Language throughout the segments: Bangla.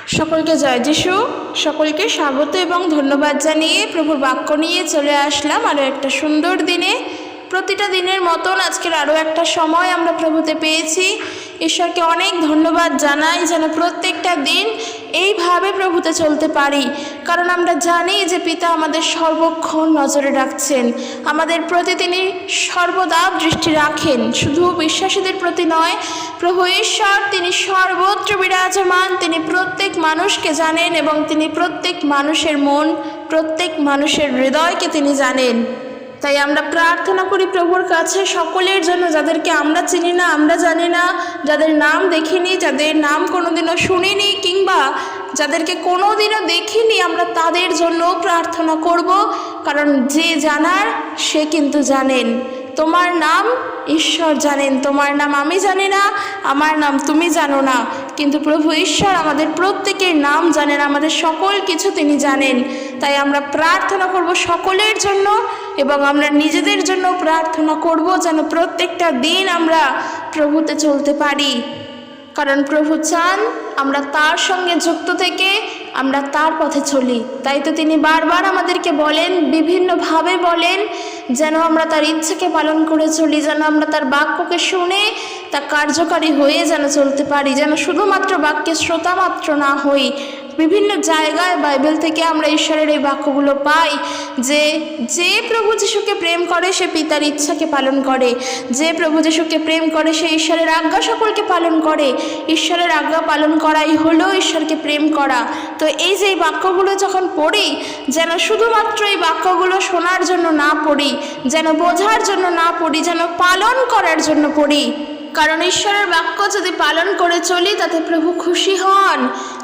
সকলকে জয় যিশু। সকলকে স্বাগত এবং ধন্যবাদ জানিয়ে প্রভুর বাক্য নিয়ে চলে আসলাম আরও একটা সুন্দর দিনে। প্রতিটা দিনের মতন আজকের আরও একটা সময় আমরা প্রভুতে পেয়েছি। ঈশ্বরকে অনেক ধন্যবাদ জানাই যেন প্রত্যেকটা দিন এইভাবে প্রভুতে চলতে পারি, কারণ আমরা জানি যে পিতা আমাদের সর্বক্ষণ নজরে রাখছেন, আমাদের প্রতি তিনি সর্বদা দৃষ্টি রাখেন। শুধু বিশ্বাসীদের প্রতি নয়, প্রভু ঈশ্বর তিনি সর্বত্র বিরাজমান, তিনি প্রত্যেক মানুষকে জানেন এবং তিনি প্রত্যেক মানুষের মন, প্রত্যেক মানুষের হৃদয়কে তিনি জানেন। তাই আমরা প্রার্থনা করি প্রভুর কাছে সকলের জন্য, যাদেরকে আমরা চিনি না, আমরা জানি না, যাদের নাম দেখিনি, যাদের নাম কোনোদিনও শুনিনি, কিংবা যাদেরকে কোনোদিনও দেখিনি, আমরা তাদের জন্য প্রার্থনা করব, কারণ যে জানার সে কিন্তু জানেন। তোমার নাম ঈশ্বর জানেন, তোমার নাম আমি জানি না, আমার নাম তুমি জানো না, কিন্তু প্রভু ঈশ্বর আমাদের প্রত্যেকের নাম জানেন, আমাদের সকল কিছু তিনি জানেন। তাই আমরা প্রার্থনা করব সকলের জন্য এবং আমরা নিজেদের জন্য প্রার্থনা করব যেন প্রত্যেকটা দিন আমরা প্রভুতে চলতে পারি, কারণ প্রভু চান আমরা তার সঙ্গে যুক্ত থেকে আমরা তার পথে চলি। তাই তো তিনি বারবার আমাদেরকে বলেন, বিভিন্নভাবে বলেন, যেন আমরা তার ইচ্ছাকে পালন করে চলি, যেন আমরা তার বাক্যকে শুনে তা কার্যকারী হয়ে যেন চলতে পারি, যেন শুধুমাত্র বাক্যের শ্রোতা মাত্র না হই। বিভিন্ন জায়গায় বাইবেল থেকে আমরা ঈশ্বরের এই বাক্যগুলো পাই যে যে প্রভু যিশুকে প্রেম করে সে পিতার ইচ্ছাকে পালন করে, যে প্রভু যিশুকে প্রেম করে সে ঈশ্বরের আজ্ঞা সকলকে পালন করে। ঈশ্বরের আজ্ঞা পালন করাই হলো ঈশ্বরকে প্রেম করা। তো এই যে এই বাক্যগুলো যখন পড়ি, যেন শুধুমাত্র এই বাক্যগুলো শোনার জন্য না পড়ি, যেন বোঝার জন্য না পড়ি, যেন পালন করার জন্য পড়ি। কারণ ঈশ্বরের বাক্য যদি পালন করে চলি তাতে প্রভু খুশি হন।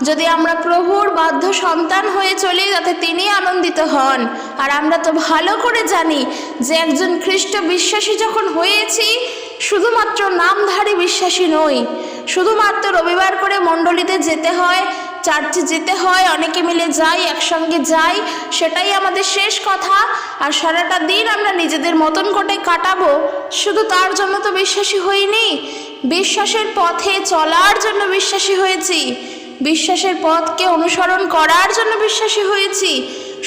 যদি আমরা প্রভুর বাধ্য সন্তান হয়ে চলি তাতে তিনি আনন্দিত হন। আর আমরা তো ভালো করে জানি যে একজন খ্রিস্ট বিশ্বাসী যখন হয়েছি, শুধুমাত্র নামধারী বিশ্বাসী নই, শুধুমাত্র রবিবার করে মণ্ডলীতে যেতে হয়, চার্চে যেতে হয়, অনেকে মিলে যাই, একসঙ্গে যাই, সেটাই আমাদের শেষ কথা, আর সারাটা দিন আমরা নিজেদের মতন করে কাটাবো, শুধু তার জন্য তো বিশ্বাসী হইনি। বিশ্বাসের পথে চলার জন্য বিশ্বাসী হয়েছি, বিশ্বাসের পথকে অনুসরণ করার জন্য বিশ্বাসী হয়েছি,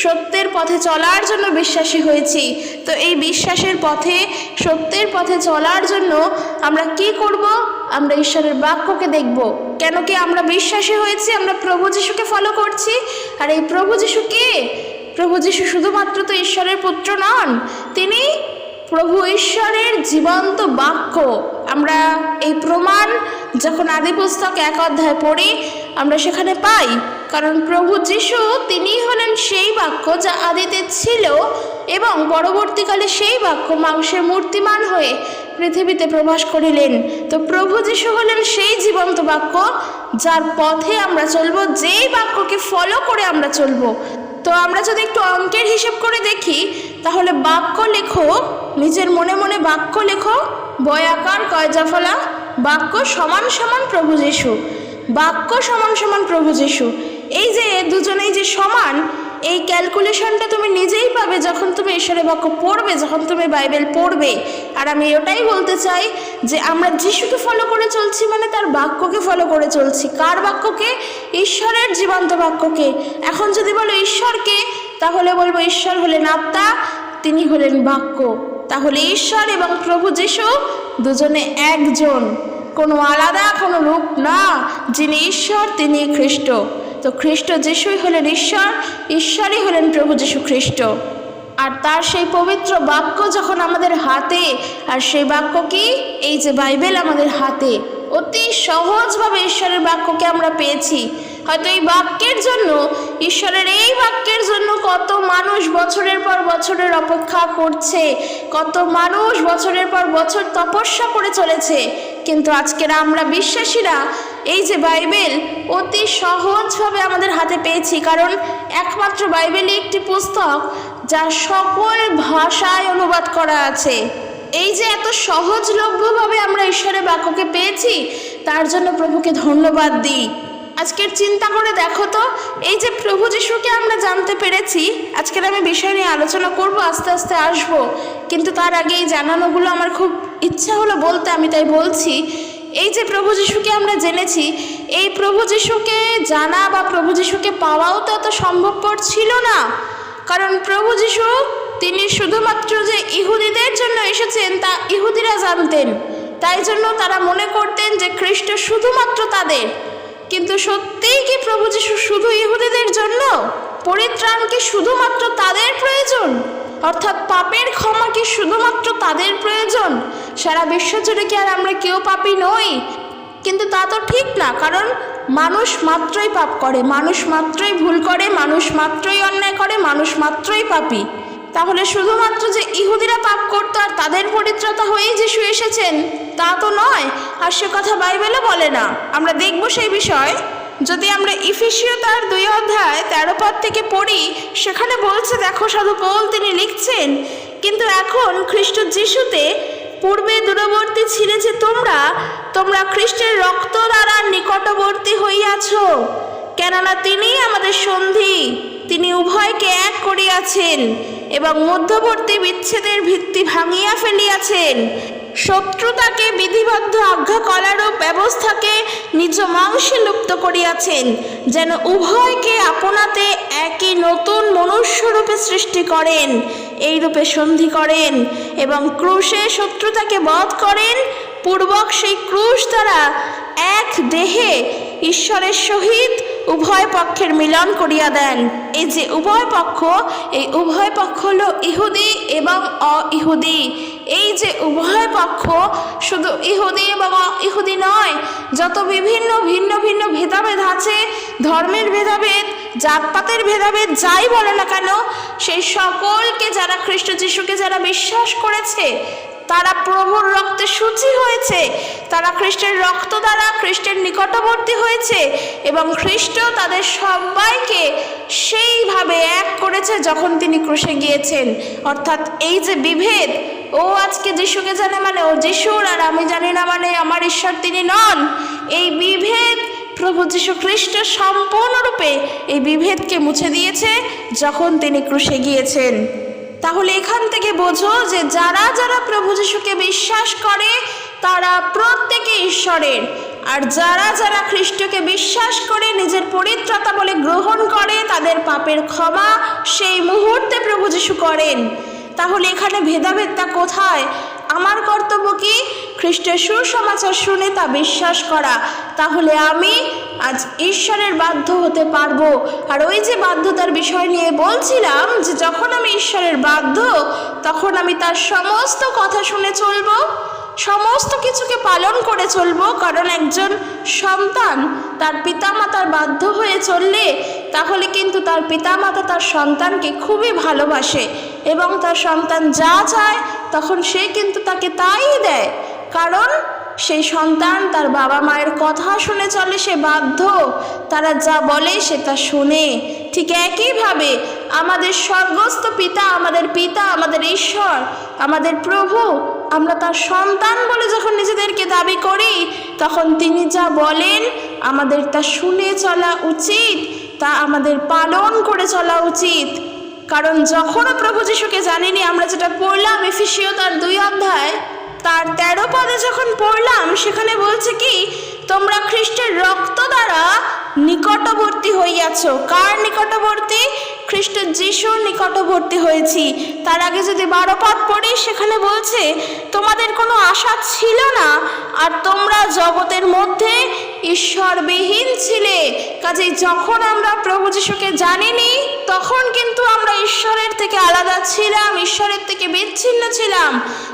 সত্যের পথে চলার জন্য বিশ্বাসী হয়েছি। তো এই বিশ্বাসের পথে, সত্যের পথে চলার জন্য আমরা কি করব? আমরা ঈশ্বরের বাক্যকে দেখব। কেন কি আমরা বিশ্বাসী হয়েছি? আমরা প্রভু যিশুকে ফলো করছি। আর এই প্রভু যিশু কে? প্রভু যিশু শুধুমাত্র তো ঈশ্বরের পুত্র নন, তিনি প্রভু ঈশ্বরের জীবন্ত বাক্য। আমরা এই প্রমাণ যখন আদি পুস্তক 1 অধ্যায় পড়ি আমরা সেখানে পাই, কারণ প্রভু যিশু তিনি হলেন সেই বাক্য যা আদিতে ছিল এবং পরবর্তীকালে সেই বাক্য মাংসের মূর্তিমান হয়ে পৃথিবীতে প্রবাস করিলেন। তো প্রভু যিশু হলেন সেই জীবন্ত বাক্য যার পথে আমরা চলবো, যেই বাক্যকে ফলো করে আমরা চলবো। তো আমরা যদি একটু অঙ্কের হিসেব করে দেখি, তাহলে বাক্য লেখো, নিজের মনে মনে বাক্য লেখো, বয়াকার কয়জাফলা, বাক্য সমান সমান প্রভু যিশু, বাক্য সমান সমান প্রভু যিশু। এই যে দুজনেই যে সমান, এই ক্যালকুলেশনটা তুমি নিজেই পাবে যখন তুমি ঈশ্বরের বাক্য পড়বে, যখন তুমি বাইবেল পড়বে। আর আমি ওটাই বলতে চাই যে আমরা যিশুকে ফলো করে চলছি মানে তার বাক্যকে ফলো করে চলছি। কার বাক্যকে? ঈশ্বরের জীবন্ত বাক্যকে। এখন যদি বলো ঈশ্বরকে, তাহলে বলবো ঈশ্বর হলেন আত্মা, তিনি হলেন বাক্য। তাহলে ঈশ্বর এবং প্রভু যিশু দুজনে একজন, কোনো আলাদা কোনো রূপ না। যিনি ঈশ্বর তিনি খ্রিস্ট। তো খ্রিস্ট যিশুই হলেন ঈশ্বর, ঈশ্বরই হলেন প্রভু যিশু খ্রিস্ট। আর তার সেই পবিত্র বাক্য যখন আমাদের হাতে, আর সেই বাক্য কি? এই যে বাইবেল আমাদের হাতে, অতি সহজভাবে ঈশ্বরের বাক্যকে আমরা পেয়েছি। হয়তো এই বাক্যের জন্য, ঈশ্বরের এই বাক্যের জন্য কত মানুষ বছরের পর বছরের অপেক্ষা করছে, কত মানুষ বছরের পর বছর তপস্যা করে চলেছে, কিন্তু আজকের আমরা বিশ্বাসীরা এই যে বাইবেল অতি সহজভাবে আমাদের হাতে পেয়েছি। কারণ একমাত্র বাইবেলই একটি পুস্তক যা সকল ভাষায় অনুবাদ করা আছে। এই যে এত সহজলভ্যভাবে আমরা ঈশ্বরের বাক্যকে পেয়েছি, তার জন্য প্রভুকে ধন্যবাদ দিই। আজকের চিন্তা করে দেখো তো, এই যে প্রভু যিশুকে আমরা জানতে পেরেছি, আজকের আমি বিষয় নিয়ে আলোচনা করব, আস্তে আস্তে আসবো, কিন্তু তার আগে এই জানানোগুলো আমার খুব ইচ্ছা হলো বলতে, আমি তাই বলছি। এই যে প্রভু যিশুকে আমরা জেনেছি, এই প্রভু যিশুকে জানা বা প্রভু যিশুকে পাওয়াও তো এত সম্ভবপর ছিল না। কারণ প্রভু যিশু তিনি শুধুমাত্র যে ইহুদিদের জন্য এসেছেন তা ইহুদিরা জানতেন, তাই জন্য তারা মনে করতেন যে খ্রিস্ট শুধুমাত্র তাদের। কিন্তু সত্যিই কি প্রভু যিশু শুধু ইহুদিদের জন্য? পরিত্রাণ কি শুধুমাত্র তাদের প্রয়োজন? অর্থাৎ পাপের ক্ষমা কি শুধুমাত্র তাদের প্রয়োজন? সারা বিশ্বজুড়ে কি আর আমরা কেউ পাপী নই? কিন্তু তা তো ঠিক না, কারণ মানুষ মাত্রই পাপ করে, মানুষ মাত্রই ভুল করে, মানুষ মাত্রই অন্যায় করে, মানুষ মাত্রই পাপী। তাহলে শুধুমাত্র যে ইহুদিরা পাপ করতো আর তাদের পরিত্রাতা হয়েই যিশু এসেছেন তা তো নয়, আর সে কথা বাইবেলও বলে না। আমরা দেখব সেই বিষয়। যদি আমরা ইফিসীয় তার 2 অধ্যায় 13 পদ থেকে পড়ি, সেখানে বলছে, দেখো সাধু পৌল তিনি লিখছেন, কিন্তু এখন খ্রিস্ট যিশুতে পূর্বে দূরবর্তী ছিলে যে তোমরা খ্রিস্টের রক্ত দ্বারা নিকটবর্তী হইয়াছ, কেননা তিনি আমাদের সন্ধি, তিনি উভয়কে এক করিয়াছেন এবং মধ্যবর্তী বিচ্ছেদের ভিত্তি ভাঙিয়া ফেলিয়াছেন, শত্রুতাকে বিধিবদ্ধ আজ্ঞা করারও ব্যবস্থাকে নিজ মাংসে লুপ্ত করিয়াছেন, যেন উভয়কে আপনাতে একই নতুন মনুষ্যরূপে সৃষ্টি করেন, এই রূপে সন্ধি করেন এবং ক্রুশে শত্রুতাকে বধ করেন, পূর্বক সেই ক্রুশ দ্বারা এক দেহে ঈশ্বরের সহিত উভয় পক্ষের মিলন করিয়া দেন। এই যে উভয় পক্ষ, এই উভয় পক্ষ হলো ইহুদি এবং অইহুদি। এই যে উভয় পক্ষ শুধু ইহুদি এবং অইহুদি নয়, যত বিভিন্ন ভিন্ন ভিন্ন ভেদাভেদ আছে, ধর্মের ভেদাভেদ, জাতপাতের ভেদাভেদ, যাই বলে না কেন, সেই সকলকে যারা খ্রিস্ট যিশুকে যারা বিশ্বাস করেছে, তারা প্রভুর রক্তে শুচি হয়েছে, তারা খ্রিস্টের রক্ত দ্বারা খ্রিস্টের নিকটবর্তী হয়েছে এবং খ্রিস্ট তাদের সবাইকে সেইভাবে এক করেছে যখন তিনি ক্রুশে গিয়েছেন। অর্থাৎ এই যে বিভেদ, ও আজকে যিশুকে জানে মানে ও যিশুর, আর আমি জানি না মানে আমার ঈশ্বর তিনি নন, এই বিভেদ প্রভু যীশু খ্রিস্ট সম্পূর্ণরূপে এই বিভেদকে মুছে দিয়েছে যখন তিনি ক্রুশে গিয়েছেন। তাহলে এখান থেকে বোঝো যে যারা যারা প্রভু যিশুকে বিশ্বাস করে তারা প্রত্যেকে ঈশ্বরের, আর যারা যারা খ্রিস্টকে বিশ্বাস করে নিজের পরিত্রাতা বলে গ্রহণ করে তাদের পাপের ক্ষমা সেই মুহূর্তে প্রভু যিশু করেন। তাহলে এখানে ভেদাভেদটা কোথায়? আমার কর্তব্য কি? খ্রিস্টের সুসমাচার শুনে তা বিশ্বাস করা। তাহলে আমি আজ ঈশ্বরের বাধ্য হতে পারবো। আর ওই যে বাধ্যতার বিষয় নিয়ে বলছিলাম যে যখন আমি ঈশ্বরের বাধ্য, তখন আমি তার সমস্ত কথা শুনে চলবো, সমস্ত কিছুকে পালন করে চলবো। কারণ একজন সন্তান তার পিতামাতার বাধ্য হয়ে চললে তাহলে কিন্তু তার পিতামাতা তার সন্তানকে খুবই ভালোবাসে এবং তার সন্তান যা চায় তখন সে কিন্তু তাকে তাই দেয়। কারণ সেই সন্তান তার বাবা মায়ের কথা শুনে চলে, সে বাধ্য, তারা যা বলে সে তা শোনে। ঠিক একইভাবে আমাদের স্বর্গস্থ পিতা, আমাদের ঈশ্বর, আমাদের প্রভু, আমরা তার সন্তান বলে যখন নিজেদেরকে দাবি করি তখন তিনি যা বলেন আমাদের তা শুনে চলা উচিত, তা আমাদের পালন করে চলা উচিত। কারণ যখনও প্রভু যিশুকে জানিনি, আমরা যেটা পড়লাম এফেসীয় তার 2 অধ্যায় তার 13 পদে যখন পড়লাম, সেখানে বলছে কি, তোমরা খ্রিস্টের রক্ত দ্বারা নিকটবর্তী হইয়াছ। কার নিকটবর্তী? খ্রিস্ট যিশুর নিকটবর্তী হয়েছি। তার আগে যদি 12 পদ পড়ি, সেখানে বলছে তোমাদের কোনো আশা ছিল না আর তোমরা জগতের মধ্যে ঈশ্বরবিহীন ছিলে। কাজেই যখন আমরা প্রভু যিশুকে জানিনি তখন কিন্তু আমরা ঈশ্বরের থেকে আলাদা ছিলাম, ঈশ্বরের থেকে বিচ্ছিন্ন ছিলাম।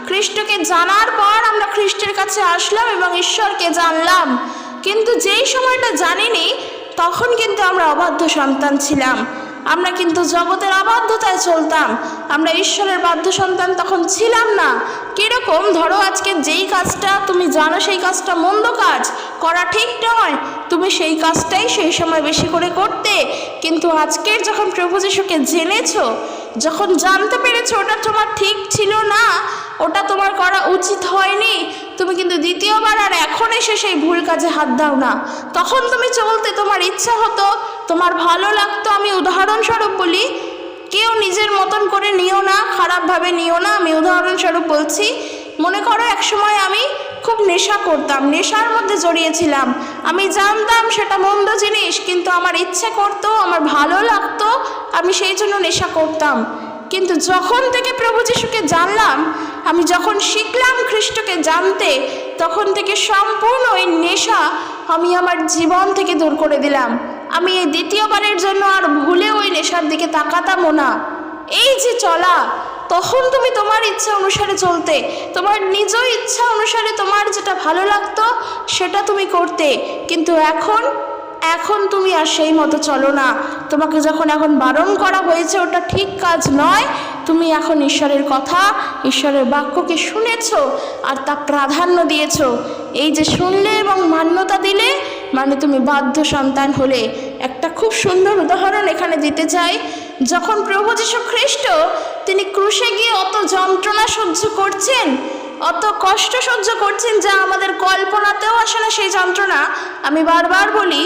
খ্রিস্টকে জানার পর আমরা খ্রিস্টের কাছে আসলাম এবং ঈশ্বরকে জানলাম। কিন্তু যেই সময়টা জানিনি তখন কিন্তু আমরা অবাধ্য সন্তান ছিলাম, আমরা কিন্তু জগতের অবাধ্যতায় চলতাম, আমরা ঈশ্বরের বাধ্য সন্তান তখন ছিলাম না। কিরকম? ধরো আজকে যেই কাজটা তুমি জানো সেই কাজটা মন্দ কাজ, করা ঠিক নয়, তুমি সেই কাজটাই সেই সময় বেশি করে করতে। কিন্তু আজকের যখন প্রভু যিশুকে জেনেছো, যখন জানতে পেরেছো ওটা তোমার ঠিক ছিল না, ওটা তোমার করা উচিত হয়নি, তুমি কিন্তু দ্বিতীয়বার আর এখন এসে সেই ভুল কাজে হাত দাও না। তখন তুমি চলতে তোমার ইচ্ছা হতো, তোমার ভালো লাগতো। আমি উদাহরণস্বরূপ বলি, কেউ নিজের মতন করে নিও না, খারাপভাবে নিও না, আমি উদাহরণস্বরূপ বলছি। মনে করো একসময় আমি খুব নেশা করতাম, নেশার মধ্যে জড়িয়েছিলাম। আমি জানতাম সেটা মন্দ জিনিস, কিন্তু আমার ইচ্ছে করতো, আমার ভালো লাগতো, আমি সেই জন্য নেশা করতাম। কিন্তু যখন থেকে প্রভু যিশুকে জানলাম, আমি যখন শিখলাম খ্রিস্টকে জানতে, তখন থেকে সম্পূর্ণ ওই নেশা আমি আমার জীবন থেকে দূর করে দিলাম। আমি এই দ্বিতীয়বারের জন্য আর ভুলে ওই নেশার দিকে তাকাতামও না। এই যে চলা, তখন তুমি তোমার ইচ্ছা অনুসারে চলতে, তোমার নিজ ইচ্ছা অনুসারে তোমার যেটা ভালো লাগতো সেটা তুমি করতে, কিন্তু এখন তুমি আর সেই মতো চলো না। তোমাকে যখন এখন বারণ করা হয়েছে ওটা ঠিক কাজ নয়, তুমি এখন ঈশ্বরের কথা, ঈশ্বরের বাক্যকে শুনেছো আর তা প্রাধান্য দিয়েছো। এই যে শুনলে এবং মান্যতা দিলে, মানে তুমি বাধ্য সন্তান হলে। একটা খুব সুন্দর উদাহরণ এখানে দিতে চাই। যখন প্রভু যীশু খ্রিস্ট তিনি ক্রুশে গিয়ে অত যন্ত্রণা সহ্য করছেন, অত কষ্ট সহ্য করছেন যা আমাদের কল্পনাতেও আসে না সেই যন্ত্রণা, আমি বারবার বলি,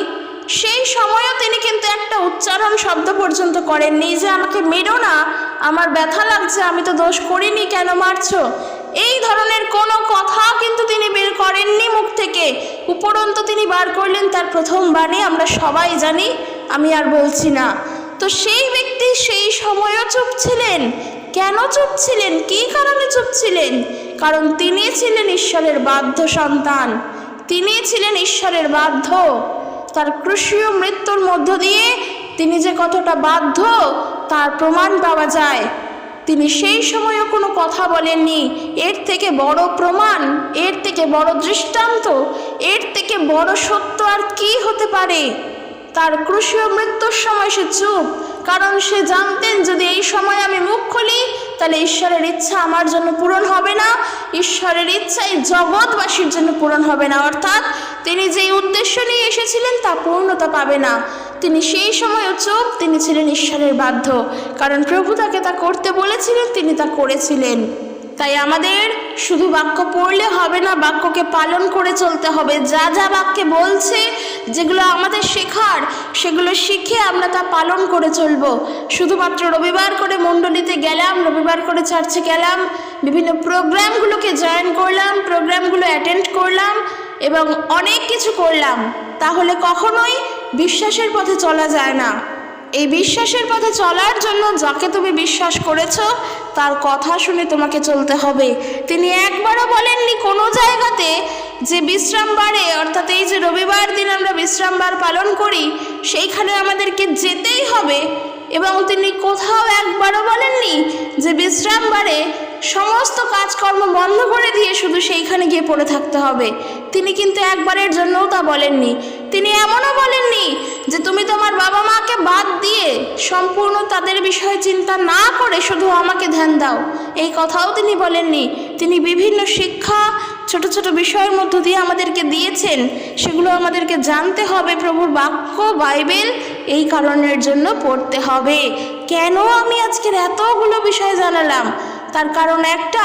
সেই সময়ও তিনি কিন্তু একটা উচ্চারণ শব্দ পর্যন্ত করেননি যে আমাকে মেরো না, আমার ব্যথা লাগছে, আমি তো দোষ করিনি, কেন মারছো, এই ধরনের কোনো কথা কিন্তু তিনি বের করেননি মুখ থেকে। উপরন্তু তিনি বার করলেন তার প্রথম বাণী, আমরা সবাই জানি, আমি আর বলছি না। তো সেই ব্যক্তি সেই সময়ও চুপ ছিলেন। কেন চুপ ছিলেন? কী কারণে চুপ ছিলেন? কারণ তিনি ছিলেন ঈশ্বরের বাধ্য সন্তান, তিনি ছিলেন ঈশ্বরের বাধ্য। তার ক্রুশীয় মৃত্যুর মধ্য দিয়ে তিনি যে কতটা বাধ্য তার প্রমাণ পাওয়া যায়। তিনি সেই সময়ও কোনো কথা বলেননি। এর থেকে বড় প্রমাণ, এর থেকে বড় দৃষ্টান্ত, এর থেকে বড় সত্য আর কি হতে পারে? তার ক্রুশীয় মৃত্যুর সময় সে চুপ, কারণ সে জানতেন যদি এই সময় আমি মুখ খুলি তাহলে ঈশ্বরের ইচ্ছা আমার জন্য পূরণ হবে না, ঈশ্বরের ইচ্ছা এই জগৎবাসীর জন্য পূরণ হবে না, অর্থাৎ তিনি যেই উদ্দেশ্য নিয়ে এসেছিলেন তা পূর্ণতা পাবে না। তিনি সেই সময়ও চুপ, তিনি ছিলেন ঈশ্বরের বাধ্য, কারণ প্রভু তাকে তা করতে বলেছিলেন, তিনি তা করেছিলেন। তাই আমাদের শুধু বাক্য পড়লে হবে না, বাক্যকে পালন করে চলতে হবে। যা যা বাক্যে বলছে, যেগুলো আমাদের শেখার, সেগুলো শিখে আমরা তা পালন করে চলব। শুধুমাত্র রবিবার করে মণ্ডলীতে গেলাম, রবিবার করে চার্চে গেলাম, বিভিন্ন প্রোগ্রামগুলোকে জয়েন করলাম, প্রোগ্রামগুলো অ্যাটেন্ড করলাম এবং অনেক কিছু করলাম, তাহলে কখনোই বিশ্বাসের পথে চলা যায় না। এই বিশ্বাসের পথে চলার জন্য যাকে তুমি বিশ্বাস করেছো তার কথা শুনে তোমাকে চলতে হবে। তিনি একবারও বলেননি কোনো জায়গাতে যে বিশ্রামবারে, অর্থাৎ এই যে রবিবার দিন আমরা বিশ্রামবার পালন করি, সেইখানে আমাদেরকে যেতেই হবে। এবং তিনি কোথাও একবারও বলেননি যে বিশ্রামবারে সমস্ত কাজকর্ম বন্ধ করে দিয়ে শুধু সেইখানে গিয়ে পড়ে থাকতে হবে। তিনি কিন্তু একবারের জন্যও তা বলেননি। তিনি এমনও বলেননি যে তুমি তোমার বাবা মাকে বাদ দিয়ে সম্পূর্ণ তাদের বিষয়ে চিন্তা না করে শুধু আমাকে ধ্যান দাও, এই কথাও তিনি বলেননি। তিনি বিভিন্ন শিক্ষা ছোট ছোট বিষয়ের মধ্য দিয়ে আমাদেরকে দিয়েছেন, সেগুলো আমাদেরকে জানতে হবে। প্রভুর বাক্য বাইবেল এই কারণের জন্য পড়তে হবে। কেন আমি আজকের এতগুলো বিষয় জানালাম? তার কারণ একটা,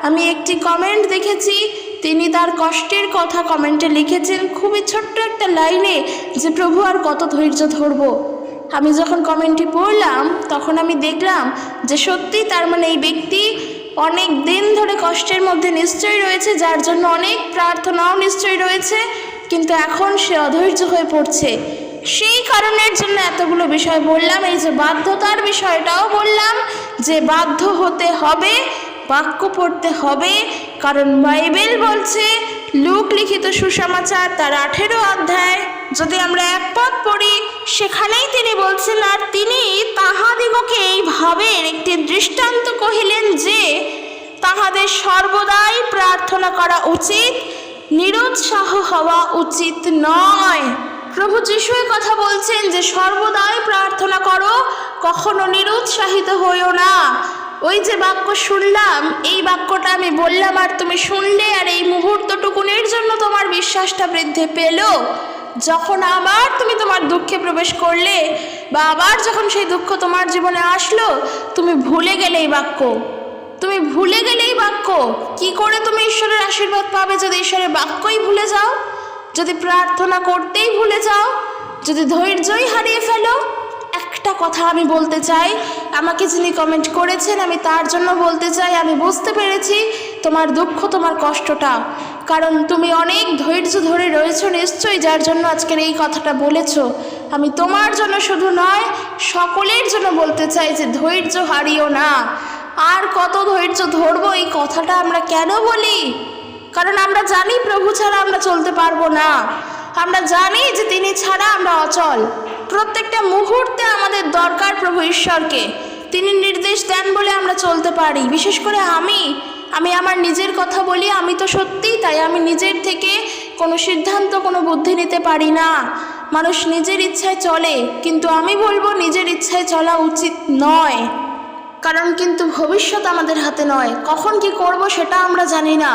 আমি একটি কমেন্ট দেখেছি, তিনি তার কষ্টের কথা কমেন্টে লিখেছেন খুবই ছোট্ট একটা লাইনে, যে প্রভু আর কত ধৈর্য ধরব। আমি যখন কমেন্টটি পড়লাম তখন আমি দেখলাম যে সত্যি, তার মানে এই ব্যক্তি অনেক দিন ধরে কষ্টের মধ্যে নিশ্চয়ই রয়েছে, যার জন্য অনেক প্রার্থনাও নিশ্চয়ই রয়েছে, কিন্তু এখন সে অধৈর্য হয়ে পড়ছে। সেই কারণের জন্য এতগুলো বিষয় বললাম। এই যে বাধ্যতার বিষয়টাও বললাম, যে বাধ্য হতে হবে, বাক্য পড়তে হবে, কারণ বাইবেল বলছে, লূক লিখিত সুসমাচার তার 18 অধ্যায় যদি আমরা এক পদ পড়ি, সেখানেই তিনি বলছেন, আর তিনি তাহাদিগকে এইভাবে একটি দৃষ্টান্ত কহিলেন যে তাহাদের সর্বদাই প্রার্থনা করা উচিত, নিরুৎসাহ হওয়া উচিত নয়। প্রভু যিশু কথা বলছেন যে সর্বদাই প্রার্থনা করো, কখনো নিরুৎসাহিত হইও না। ওই যে বাক্য শুনলাম, এই বাক্যটা আমি বললাম আর তুমি শুনলে, আর এই মুহূর্তটুকুনের জন্য তোমার বিশ্বাসটা বৃদ্ধি পেল। যখন আবার তুমি তোমার দুঃখে প্রবেশ করলে, বা আবার যখন সেই দুঃখ তোমার জীবনে আসলো, তুমি ভুলে গেলে এই বাক্য, তুমি ভুলে গেলে এই বাক্য। কি করে তুমি ঈশ্বরের আশীর্বাদ পাবে যদি ঈশ্বরের বাক্যই ভুলে যাও, যদি প্রার্থনা করতেই ভুলে যাও, যদি ধৈর্যই হারিয়ে ফেলো? একটা কথা আমি বলতে চাই, আমাকে যিনি কমেন্ট করেছেন আমি তার জন্য বলতে চাই, আমি বুঝতে পেরেছি তোমার দুঃখ, তোমার কষ্টটা, কারণ তুমি অনেক ধৈর্য ধরে রয়েছো নিশ্চয়ই, যার জন্য আজকের এই কথাটা বলেছো। আমি তোমার জন্য শুধু নয়, সকলের জন্য বলতে চাই যে ধৈর্য হারিও না। আর কত ধৈর্য ধরবো, এই কথাটা আমরা কেন বলি? কারণ আমরা জানি প্রভু ছাড়া আমরা চলতে পারবো না। আমরা জানি যে তিনি ছাড়া আমরা অচল। প্রত্যেকটা মুহূর্তে আমাদের দরকার প্রভু ঈশ্বরকে। তিনি নির্দেশ দেন বলে আমরা চলতে পারি। বিশেষ করে আমি আমার নিজের কথা বলি, আমি তো সত্যিই তাই। আমি নিজের থেকে কোনো সিদ্ধান্ত, কোনো বুদ্ধি নিতে পারি না। মানুষ নিজের ইচ্ছায় চলে, কিন্তু আমি বলবো নিজের ইচ্ছায় চলা উচিত নয়। কারণ কিন্তু ভবিষ্যৎ আমাদের হাতে নয়, কখন কি করব সেটা আমরা জানি না।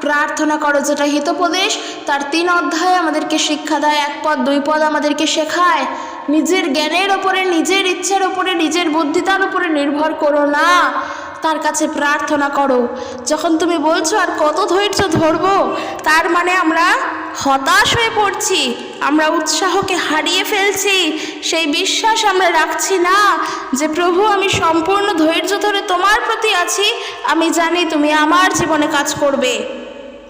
প্রার্থনা করো, যেটা হিতোপদেশ তার 3 অধ্যায় আমাদেরকে শিক্ষা দেয়, 1 পদ 2 পদ আমাদেরকে শেখায়। নিজের জ্ঞানের ওপরে, নিজের ইচ্ছার ওপরে, নিজের বুদ্ধিতার উপরে নির্ভর করো না, তার কাছে প্রার্থনা করো। যখন তুমি বলছো আর কত ধৈর্য ধরবো, তার মানে আমরা হতাশ হয়ে পড়ছি, আমরা উৎসাহকে হারিয়ে ফেলছি। সেই বিশ্বাস আমরা রাখছি না যে প্রভু আমি সম্পূর্ণ ধৈর্য ধরে তোমার প্রতি আছি, আমি জানি তুমি আমার জীবনে কাজ করবে,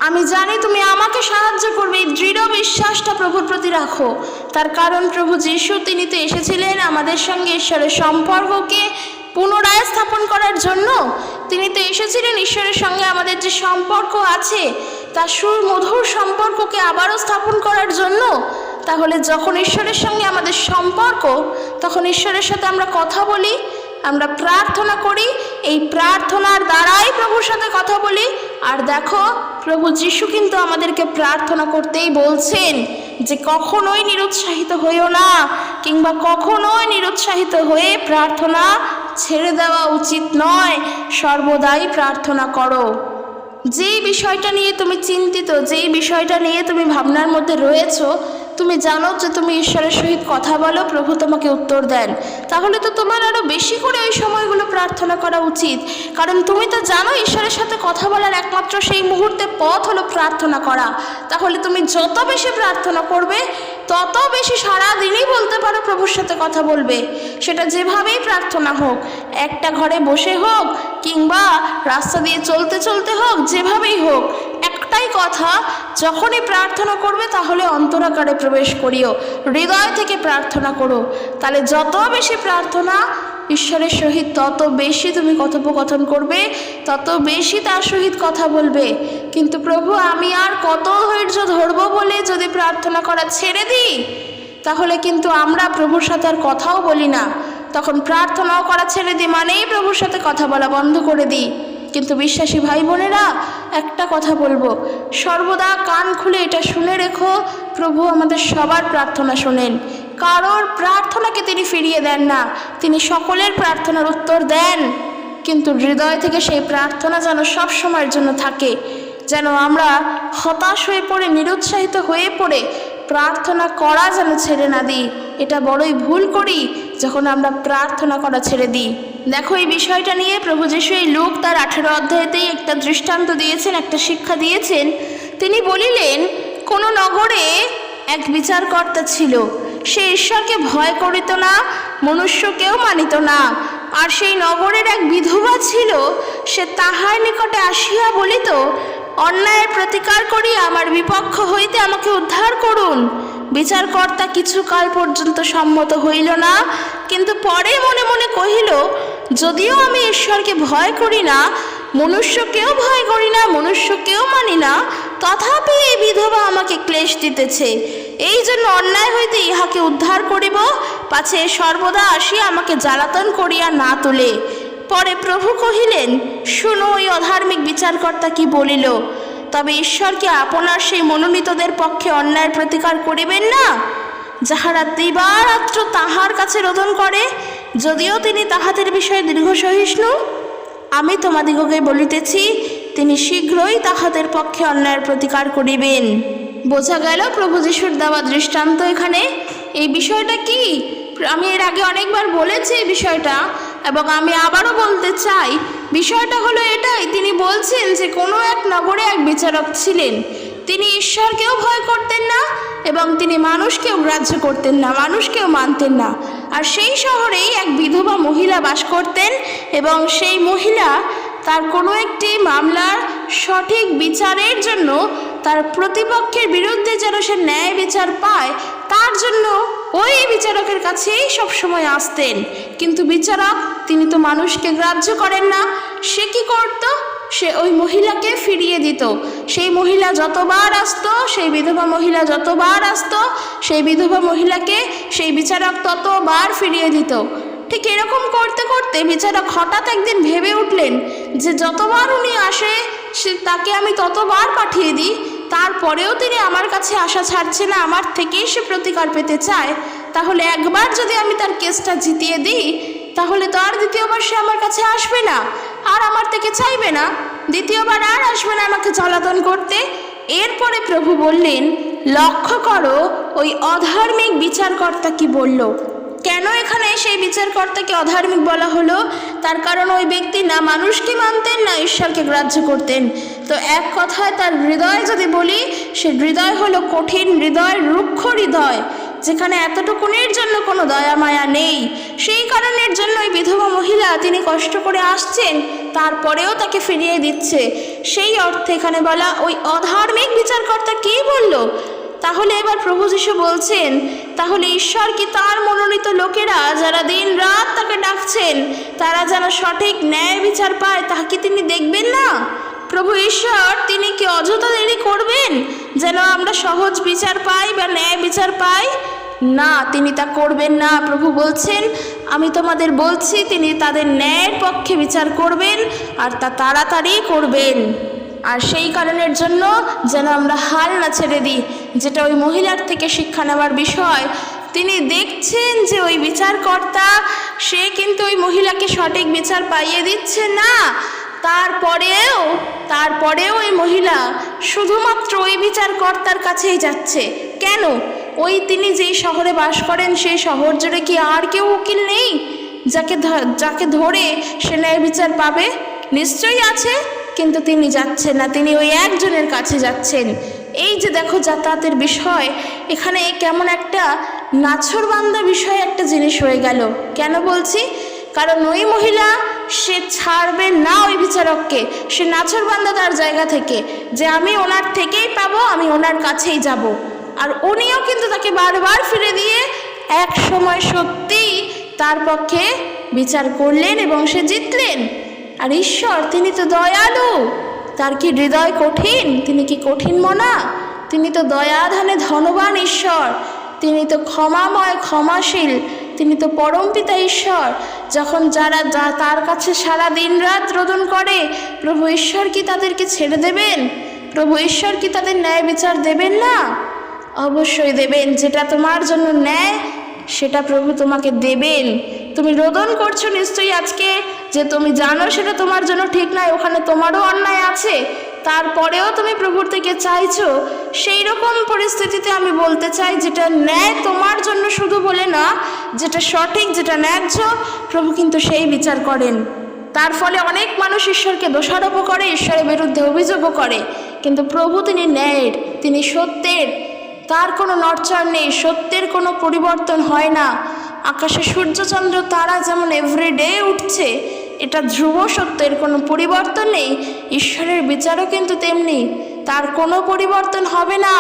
আমি জানি তুমি আমাকে সাহায্য করবে। এই দৃঢ় বিশ্বাসটা প্রভুর প্রতি রাখো। তার কারণ প্রভু যিশু তিনি তো এসেছিলেন আমাদের সঙ্গে ঈশ্বরের সম্পর্ককে পুনরায় স্থাপন করার জন্য। তিনি তো এসেছিলেন ঈশ্বরের সঙ্গে আমাদের যে সম্পর্ক আছে তার সুমধুর সম্পর্ককে আবারও স্থাপন করার জন্য। তাহলে যখন ঈশ্বরের সঙ্গে আমাদের সম্পর্ক, তখন ঈশ্বরের সাথে আমরা কথা বলি, আমরা প্রার্থনা করি, এই প্রার্থনার দ্বারাই প্রভুর সাথে কথা বলি। আর দেখো প্রভু যিশু কিন্তু আমাদেরকে প্রার্থনা করতেই বলছেন যে কখনোই নিরুৎসাহিত হইও না, কিংবা কখনোই নিরুৎসাহিত হয়ে প্রার্থনা ছেড়ে দেওয়া উচিত নয়, সর্বদাই প্রার্থনা করো। যেই বিষয়টা নিয়ে তুমি চিন্তিত, যেই বিষয়টা নিয়ে তুমি ভাবনার মধ্যে রয়েছো, তুমি জানো যে তুমি ঈশ্বরের সহিত কথা বলো, প্রভু তোমাকে উত্তর দেন, তাহলে তো তোমার আরও বেশি করে ওই সময়গুলো প্রার্থনা করা উচিত। কারণ তুমি তো জানো ঈশ্বরের সাথে কথা বলার একমাত্র সেই মুহূর্তে পথ হলো প্রার্থনা করা। তাহলে তুমি যত বেশি প্রার্থনা করবে, তত বেশি সারাদিনই বলতে পারো প্রভুর সাথে কথা বলবে। সেটা যেভাবেই প্রার্থনা হোক, একটা ঘরে বসে হোক কিংবা রাস্তা দিয়ে চলতে চলতে হোক, যেভাবেই হোক, একটাই কথা, যখনই প্রার্থনা করবে তাহলে অন্তরাকারে প্রবেশ করিও, হৃদয় থেকে প্রার্থনা করো। তাহলে যত বেশি প্রার্থনা ঈশ্বরের সহিত, তত বেশি তুমি কথোপকথন করবে, তত বেশি তার সহিত কথা বলবে। কিন্তু প্রভু আমি আর কত ধৈর্য ধরবো বলে যদি প্রার্থনা করা ছেড়ে দিই, তাহলে কিন্তু আমরা প্রভুর সাথে আর কথাও বলি না। তখন প্রার্থনাও করা ছেড়ে দিই মানেই প্রভুর সাথে কথা বলা বন্ধ করে দিই। কিন্তু বিশ্বাসী ভাই বোনেরা, একটা কথা বলবো, সর্বদা কান খুলে এটা শুনে রেখো, প্রভু আমাদের সবার প্রার্থনা শোনেন। কারোর প্রার্থনাকে তিনি ফিরিয়ে দেন না, তিনি সকলের প্রার্থনার উত্তর দেন। কিন্তু হৃদয় থেকে সেই প্রার্থনা যেন সব সময়ের জন্য থাকে, যেন আমরা হতাশ হয়ে পড়ে, নিরুৎসাহিত হয়ে পড়ে প্রার্থনা করা যেন ছেড়ে না দিই। এটা বড়ই ভুল করি যখন আমরা প্রার্থনা করা ছেড়ে দিই। দেখো এই বিষয়টা নিয়ে প্রভু যিশু এই লূক তার 18 অধ্যায়তেই একটা দৃষ্টান্ত দিয়েছেন, একটা শিক্ষা দিয়েছেন। তিনি বলিলেন, কোনো নগরে এক বিচারকর্তা ছিল, সে ঈশ্বরকে ভয় করিত না, মনুষ্যকেও মানিত না। আর সেই নগরের এক বিধবা ছিল, সে তাহার নিকটে আসিয়া বলিত, অন্যায়ের প্রতিকার করিয়া আমার বিপক্ষ হইতে আমাকে উদ্ধার করুন। বিচারকর্তা কিছুকাল পর্যন্ত সম্মত হইল না, কিন্তু পরে মনে মনে কহিল, যদিও আমি ঈশ্বরকে ভয় করি না, মনুষ্যকেও ভয় করি না, মনুষ্যকেও মানি না, তথাপি এই বিধবা আমাকে ক্লেশ দিতেছে। এই জন্য অন্যায় হইতে ইহাকে উদ্ধার করিব, পাছে সর্বদা আসিয়া আমাকে জ্বালাতন করিয়া না তোলে। পরে প্রভু কহিলেন, শুনো ওই অধার্মিক বিচারকর্তা কি বলিল। তবে ঈশ্বরকে আপনার সেই মনোনীতদের পক্ষে অন্যায়ের প্রতিকার করিবেন না, যাহারা দিবারাত্র তাহার কাছে রোদন করে, যদিও তিনি তাহাদের বিষয়ে দীর্ঘ সহিষ্ণু? আমি তোমাদিগকে বলিতেছি, তিনি শীঘ্রই তাহাদের পক্ষে অন্যায়ের প্রতিকার করিবেন। বোঝা গেল প্রভু যিশুর দেওয়া দৃষ্টান্ত এখানে। এই বিষয়টা কি? আমি এর আগে অনেকবার বলেছি এই বিষয়টা, এবং আমি আবারও বলতে চাই। বিষয়টা হলো এটাই, তিনি বলছেন যে কোনো এক নগরে এক বিচারক ছিলেন। তিনি ঈশ্বরকেও ভয় করতেন না এবং তিনি মানুষকেও গ্রাহ্য করতেন না, মানুষকেও মানতেন না। আর সেই শহরেই এক বিধবা মহিলা বাস করতেন এবং সেই মহিলা তার কোনো একটি মামলার সঠিক বিচারের জন্য, তার প্রতিপক্ষের বিরুদ্ধে যেন সে ন্যায় বিচার পায়, তার জন্য ওই বিচারকের কাছেই সবসময় আসতেন। কিন্তু বিচারক তিনি তো মানুষকে গ্রাহ্য করেন না। সে কি করত? সে ওই মহিলাকে ফিরিয়ে দিত। সেই মহিলা যতবার আসতো, সেই বিধবা মহিলা যতবার আসতো, সেই বিধবা মহিলাকে সেই বিচারক ততবার ফিরিয়ে দিত। ঠিক এরকম করতে করতে বিচারক হঠাৎ একদিন ভেবে উঠলেন যে যতবার উনি আসে তাকে আমি ততবার পাঠিয়ে দিই, তারপরেও তিনি আমার কাছে আসা ছাড়ছে না, আমার থেকেই সে প্রতিকার পেতে চায়। তাহলে একবার যদি আমি তার কেসটা জিতিয়ে দিই, তাহলে তো আর দ্বিতীয়বার সে আমার কাছে আসবে না, আর আমার থেকে চাইবে না, দ্বিতীয়বার আর আসবে না আমাকে জ্বালাতন করতে। এরপরে প্রভু বললেন, লক্ষ্য করো ওই অধার্মিক বিচারকর্তা কি বলল। কেন এখানে সেই বিচারকর্তাকে অধার্মিক বলা হলো? তার কারণ ওই ব্যক্তি না মানুষকে মানতেন না ঈশ্বরকে গ্রাহ্য করতেন। তো এক কথায় তার হৃদয় যদি বলি, সে হৃদয় হলো কঠিন হৃদয়, রুক্ষ হৃদয়, যেখানে এতটুকুনের জন্য কোনো দয়া মায়া নেই। সেই কারণের জন্য ওই বিধবা মহিলা তিনি কষ্ট করে আসছেন, তারপরেও তাকে ফিরিয়ে দিচ্ছে। সেই অর্থে এখানে বলা ওই অধার্মিক বিচারকর্তা কি বলল। তাহলে এবার প্রভু যীশু বলছেন, তাহলে ঈশ্বর কি তার মনোনীত লোকেরা যারা দিন রাত তাকে ডাকছেন, তারা যেন সঠিক ন্যায় বিচার পায়, তাহা কি তিনি দেখবেন না? প্রভু ঈশ্বর তিনি কি অযথা দেরি করবেন যেন আমরা সহজ বিচার পাই বা ন্যায় বিচার পাই? না, তিনি তা করবেন না। প্রভু বলছেন, আমি তোমাদের বলছি, তিনি তাদের ন্যায়ের পক্ষে বিচার করবেন আর তা তাড়াতাড়ি করবেন। আর সেই কারণের জন্য যেন আমরা হাল না ছেড়ে দিই, যেটা ওই মহিলার থেকে শিক্ষা নেওয়ার বিষয়। তিনি দেখছেন যে ওই বিচারকর্তা সে কিন্তু ওই মহিলাকে সঠিক বিচার পাইয়ে দিচ্ছে না, তারপরেও ওই মহিলা শুধুমাত্র ওই বিচারকর্তার কাছেই যাচ্ছে। কেন? ওই তিনি যেই শহরে বাস করেন সেই শহর জুড়ে কি আর কেউ উকিল নেই যাকে ধরে সে ন্যায় বিচার পাবে? নিশ্চয়ই আছে, কিন্তু তিনি যাচ্ছেন না, তিনি ওই একজনের কাছে যাচ্ছেন। এই যে দেখো যাতায়াতের বিষয়, এখানে কেমন একটা নাছোড়বান্দা বিষয় একটা জিনিস হয়ে গেল। কেন বলছি? কারণ ওই মহিলা সে ছাড়বে না ওই বিচারককে, সে নাছোড়বান্দা তার জায়গা থেকে, যে আমি ওনার থেকেই পাবো, আমি ওনার কাছেই যাব। আর উনিও কিন্তু তাকে বারবার ফিরে দিয়ে এক সময় সত্যি তার পক্ষে বিচার করলেন এবং সে জিতলেন। আর ঈশ্বর তিনি তো দয়ালু, তার কি হৃদয় কঠিন? তিনি কি কঠিন মনা? তিনি তো দয়াধানে ধনবান ঈশ্বর, তিনি তো ক্ষমাময় ক্ষমাশীল, তিনি তো পরমপিতা ঈশ্বর। যখন যারা তার কাছে সারা দিন রাত রোদন করে, প্রভু ঈশ্বর কি তাদেরকে ছেড়ে দেবেন? প্রভু ঈশ্বর কি তাদের ন্যায় বিচার দেবেন না? অবশ্যই দেবেন। যেটা তোমার জন্য ন্যায় সেটা প্রভু তোমাকে দেবেন। তুমি রোদন করছো নিশ্চয়ই আজকে, যে তুমি জানো সেটা তোমার জন্য ঠিক নয়, ওখানে তোমারও অন্যায় আছে, তারপরেও তুমি প্রভুর থেকে চাইছো। সেই রকম পরিস্থিতিতে আমি বলতে চাই, যেটা ন্যায় তোমার জন্য শুধু বলে না, যেটা সঠিক যেটা ন্যায্য, প্রভু কিন্তু সেই বিচার করেন। তার ফলে অনেক মানুষ ঈশ্বরকে দোষারোপও করে, ঈশ্বরের বিরুদ্ধে অভিযোগও করে, কিন্তু প্রভু তিনি ন্যায়ের, তিনি সত্যের, তার কোনো নড়চড় নেই, সত্যের কোনো পরিবর্তন হয় না। আকাশে সূর্যচন্দ্র তারা যেমন এভরিডে উঠছে, এটা ধ্রুব সত্যের কোনো পরিবর্তন নেই, ঈশ্বরের বিচারও কিন্তু তেমনি, তার কোনো পরিবর্তন হবে না।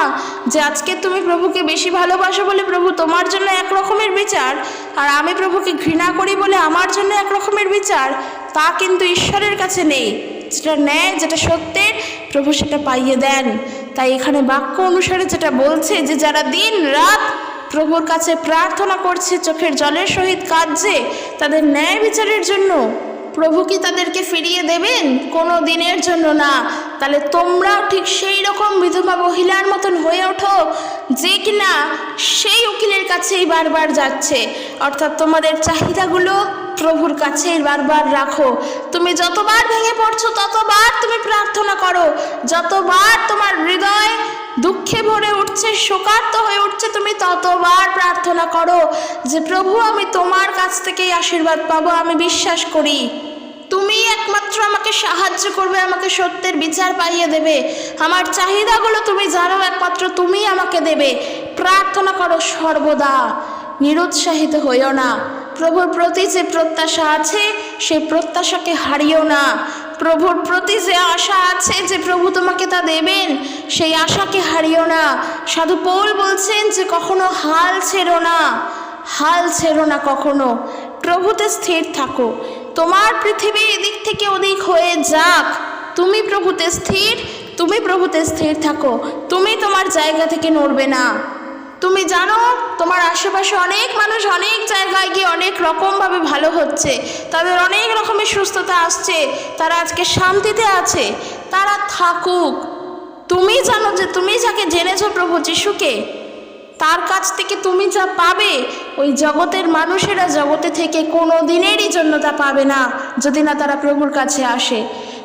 যে আজকে তুমি প্রভুকে বেশি ভালোবাসো বলে প্রভু তোমার জন্য এক রকমের বিচার, আর আমি প্রভুকে ঘৃণা করি বলে আমার জন্য এক রকমের বিচার, তা কিন্তু ঈশ্বরের কাছে নেই। যেটা ন্যায়, যেটা সত্যের, প্রভু সেটা পাইয়ে দেন। তাই এখানে বাক্য অনুসারে যেটা বলছে, যে যারা দিন রাত প্রভুর কাছে প্রার্থনা করছে, চোখের জলের সহিত কাঁদছে তাদের ন্যায় বিচারের জন্য, প্রভু কি তাদেরকে ফিরিয়ে দেবেন? কোনো দিনের জন্য না। তাহলে তোমরাও ঠিক সেই রকম বিধবা মহিলার মতন হয়ে ওঠো, যে কিনা সেই উকিলের কাছেই বারবার যাচ্ছে। অর্থাৎ তোমাদের চাহিদাগুলো প্রভুর কাছেই বারবার রাখো। তুমি যতবার ভেঙে পড়ছো ততবার তুমি প্রার্থনা করো, যতবার তোমার হৃদয় দুঃখে ভরে উঠছে, শোকার্ত হয়ে উঠছে, তুমি ততবার প্রার্থনা করো যে প্রভু আমি তোমার কাছ থেকেই আশীর্বাদ পাবো, আমি বিশ্বাস করি তুমি একমাত্র আমাকে সাহায্য করবে, আমাকে সত্যের বিচার পাইয়ে দেবে। আমার চাহিদাগুলো তুমি জানো, একমাত্র তুমি আমাকে দেবে। প্রার্থনা করো সর্বদা, নিরুৎসাহিত হইও না। প্রভুর প্রতি যে প্রত্যাশা আছে সেই প্রত্যাশাকে হারিও না। প্রভুর প্রতি যে আশা আছে যে প্রভু তোমাকে তা দেবেন, সেই আশাকে হারিও না। সাধু পৌল বলছেন যে কখনো হাল ছেড়ো না, হাল ছেড়ো না কখনো, প্রভুতে স্থির থাকো। তোমার পৃথিবী এদিক থেকে ওদিক হয়ে যাক, তুমি প্রভুতে স্থির, তুমি প্রভুতে স্থির থাকো। তুমি তোমার জায়গা থেকে নড়বে না। তুমি জানো তোমার আশেপাশে অনেক মানুষ অনেক জায়গায় গিয়ে অনেক রকমভাবে ভালো হচ্ছে, তাদের অনেক রকমের সুস্থতা আসছে, তারা আজকে শান্তিতে আছে। তারা থাকুক। তুমি জানো যে তুমি যাকে জেনেছো প্রভু যিশুকে, তার কাছ থেকে তুমি যা পাবে ওই জগতের মানুষেরা জগতে থেকে কোনো দিনেরই জন্য তা পাবে না, যদি না তারা প্রভুর কাছে আসে।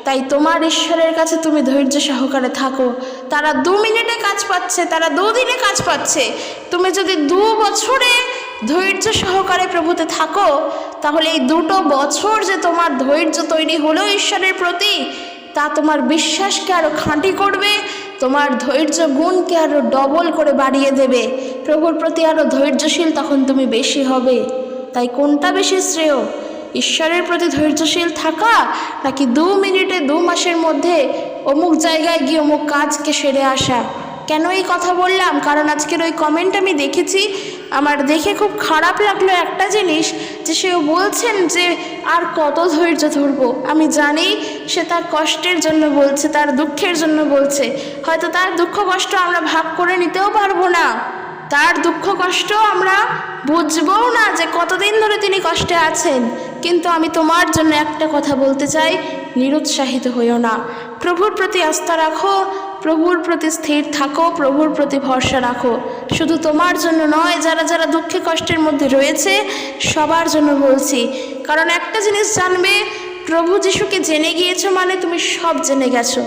তাই তোমার ঈশ্বরের কাছে তুমি ধৈর্য সহকারে থাকো। তারা 2 মিনিটে কাজ পাচ্ছে, তারা 2 দিনে কাজ পাচ্ছে। তুমি যদি 2 বছরে ধৈর্য সহকারে প্রভুতে থাকো, তাহলে এই 2টো বছর যে তোমার ধৈর্য তৈরি হলো ঈশ্বরের প্রতি, তা তোমার বিশ্বাসকে আরও খাঁটি করবে, তোমার ধৈর্য গুণকে আরও ডবল করে বাড়িয়ে দেবে। প্রভুর প্রতি আরও ধৈর্যশীল তখন তুমি বেশি হবে। তাই কোনটা বেশি শ্রেয়, ঈশ্বরের প্রতি ধৈর্যশীল থাকা নাকি 2 মিনিটে 2 মাসের মধ্যে অমুক জায়গায় গিয়ে অমুক কাজকে সেরে আসা? কেন এই কথা বললাম, কারণ আজকের ওই কমেন্ট আমি দেখেছি, আমার দেখে খুব খারাপ লাগলো একটা জিনিস, যে সেও বলছেন যে আর কত ধৈর্য ধরবো। আমি জানি সে তার কষ্টের জন্য বলছে, তার দুঃখের জন্য বলছে। হয়তো তার দুঃখ কষ্ট আমরা ভাগ করে নিতেও পারবো না, তার দুঃখ কষ্ট আমরা বুঝবও না যে কতদিন ধরে তিনি কষ্টে আছেন। কিন্তু আমি তোমার জন্য একটা কথা বলতে চাই, নিরুৎসাহিত হইও না। প্রভুর প্রতি আস্থা রাখো, প্রভুর প্রতি স্থির থাকো, প্রভুর প্রতি ভরসা রাখো। শুধু তোমার জন্য নয়, যারা যারা দুঃখে কষ্টের মধ্যে রয়েছে সবার জন্য বলছি। কারণ একটা জিনিস জানবে, প্রভু যিশুকে জেনে গিয়েছো মানে তুমি সব জেনে গেছো।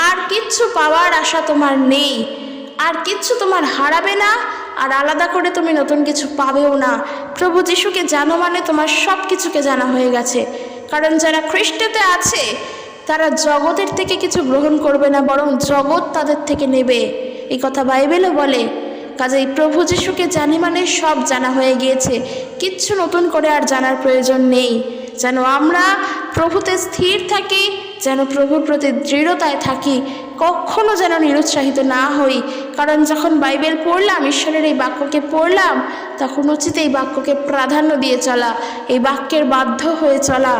আর কিচ্ছু পাওয়ার আশা তোমার নেই, আর কিচ্ছু তোমার হারাবে না, আর আলাদা করে তুমি নতুন কিছু পাবেও না। প্রভু যিশুকে জানো মানে তোমার সব কিছুকে জানা হয়ে গেছে। কারণ যারা খ্রিস্টতে আছে তারা জগতের থেকে কিছু গ্রহণ করবে না, বরং জগৎ তাদের থেকে নেবে, এই কথা বাইবেলও বলে। কাজেই প্রভু যিশুকে জানি মানে সব জানা হয়ে গিয়েছে, কিচ্ছু নতুন করে আর জানার প্রয়োজন নেই। যেন আমরা প্রভুতে স্থির থাকি, যেন প্রভুর প্রতি দৃঢ়তায় থাকি, কখনো যেন নিরুৎসাহিত না হই। কারণ যখন বাইবেল পড়লাম, ঈশ্বরের এই বাক্যকে পড়লাম, তখন উচিত এই বাক্যকে প্রাধান্য দিয়ে চলা, এই বাক্যের বাধ্য হয়ে চলা।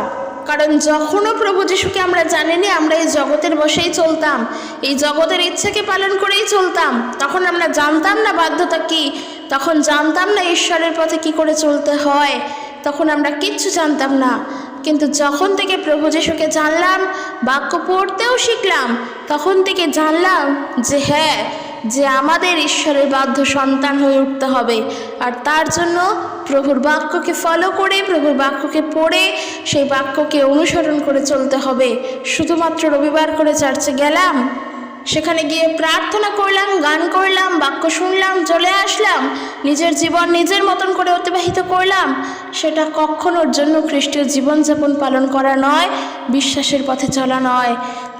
কারণ যখনও প্রভু যিশুকে আমরা জানিনি, আমরা এই জগতের বসেই চলতাম, এই জগতের ইচ্ছেকে পালন করেই চলতাম। তখন আমরা জানতাম না বাধ্যতা কি, তখন জানতাম না ঈশ্বরের পথে কি করে চলতে হয়, তখন আমরা কিচ্ছু জানতাম না। কিন্তু যখন থেকে প্রভু যিশুকে জানলাম, বাক্য পড়তেও শিখলাম, তখন থেকে জানলাম যে হ্যাঁ, যে আমাদের ঈশ্বরের বাধ্য সন্তান হয়ে উঠতে হবে। আর তার জন্য প্রভুর বাক্যকে ফলো করে, প্রভুর বাক্যকে পড়ে, সেই বাক্যকে অনুসরণ করে চলতে হবে। শুধুমাত্র রবিবার করে চার্চে গেলাম, সেখানে গিয়ে প্রার্থনা করলাম, গান করলাম, বাক্য শুনলাম, চলে আসলাম, নিজের জীবন নিজের মতন করে অতিবাহিত করলাম, সেটা কখনোর জন্য খ্রিস্টীয় জীবনযাপন পালন করা নয়, বিশ্বাসের পথে চলা নয়।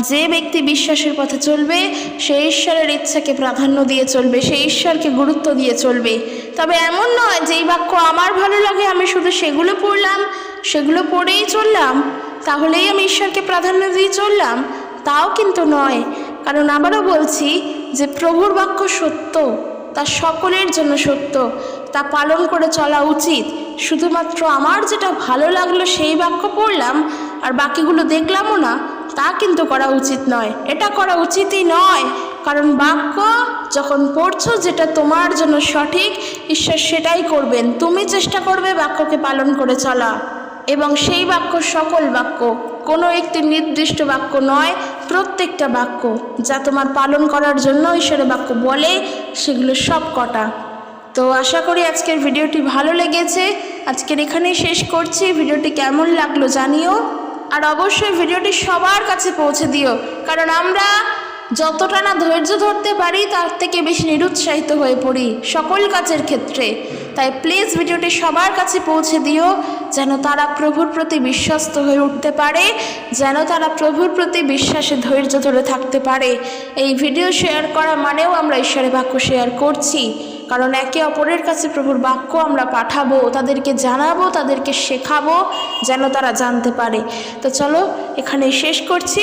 যে ব্যক্তি বিশ্বাসের পথে চলবে সে ঈশ্বরের ইচ্ছাকে প্রাধান্য দিয়ে চলবে, সে ঈশ্বরকে গুরুত্ব দিয়ে চলবে। তবে এমন নয় যেই বাক্য আমার ভালো লাগে আমি শুধু সেগুলো পড়লাম, সেগুলো পড়েই চললাম, তাহলেই আমি ঈশ্বরকে প্রাধান্য দিয়ে চললাম, তাও কিন্তু নয়। কারণ আবারও বলছি যে প্রভুর বাক্য সত্য, তা সকলের জন্য সত্য, তা পালন করে চলা উচিত। শুধুমাত্র আমার যেটা ভালো লাগলো সেই বাক্য পড়লাম আর বাকিগুলো দেখলামও না, তা কিন্তু করা উচিত নয়, এটা করা উচিতই নয়। কারণ বাক্য যখন পড়ছো, যেটা তোমার জন্য সঠিক, ঈশ্বর সেটাই করবেন। তুমি চেষ্টা করবে বাক্যকে পালন করে চলা, এবং সেই বাক্য সকল বাক্য, কোনো একটি নির্দিষ্ট বাক্য নয়, প্রত্যেকটা বাক্য যা তোমার পালন করার জন্য ঈশ্বরের বাক্য বলে, সেগুলো সব কটা। তো আশা করি আজকের ভিডিওটি ভালো লেগেছে। আজকের এখানেই শেষ করছি। ভিডিওটি কেমন লাগলো জানিও, আর অবশ্যই ভিডিওটি সবার কাছে পৌঁছে দিও। কারণ আমরা যতটা না ধৈর্য ধরতে পারি, তার থেকে বেশি নিরুৎসাহিত হয়ে পড়ি সকল কাজের ক্ষেত্রে। তাই প্লিজ ভিডিওটি সবার কাছে পৌঁছে দিও, যেন তারা প্রভুর প্রতি বিশ্বস্ত হয়ে উঠতে পারে, যেন তারা প্রভুর প্রতি বিশ্বাসে ধৈর্য ধরে থাকতে পারে। এই ভিডিও শেয়ার করা মানেও আমরা ঈশ্বরের বাক্য শেয়ার করছি, কারণ একে অপরের কাছে প্রভুর বাক্য আমরা পাঠাবো, তাদেরকে জানাবো, তাদেরকে শেখাবো, যেন তারা জানতে পারে। তো চলো এখানেই শেষ করছি।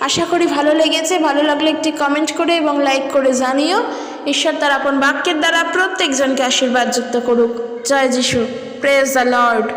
আশা করি ভালো লেগেছে। ভালো লাগলে একটি কমেন্ট করে এবং লাইক করে জানিও। ঈশ্বর তার আপন বাক্যের দ্বারা প্রত্যেকজনকে আশীর্বাদ যুক্ত করুক। জয় যিশু। Praise the Lord.